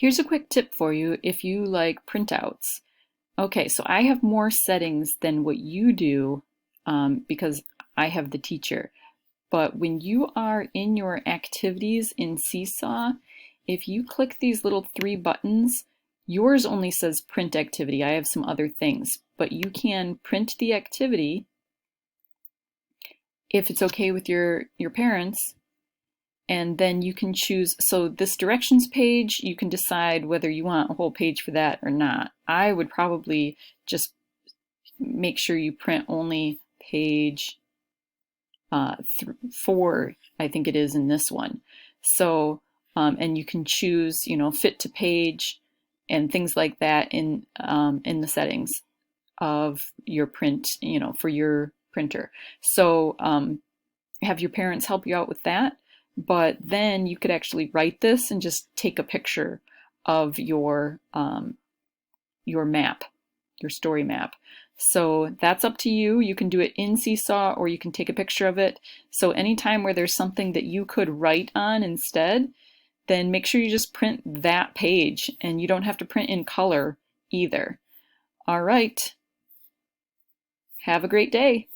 Here's a quick tip for you if you like printouts. Okay, so I have more settings than what you do because I have the teacher. But when you are in your activities in Seesaw, if you click these little three buttons, yours only says print activity. I have some other things, but you can print the activity if it's okay with your parents. And then you can choose, so this directions page, you can decide whether you want a whole page for that or not. I would probably just make sure you print only page 4, I think it is in this one. So, and you can choose, fit to page and things like that in the settings of your print, for your printer. So have your parents help you out with that. But then you could actually write this and just take a picture of your map, your story map. So that's up to you. You can do it in Seesaw or you can take a picture of it. So anytime where there's something that you could write on instead, then make sure you just print that page and you don't have to print in color either. All right. Have a great day.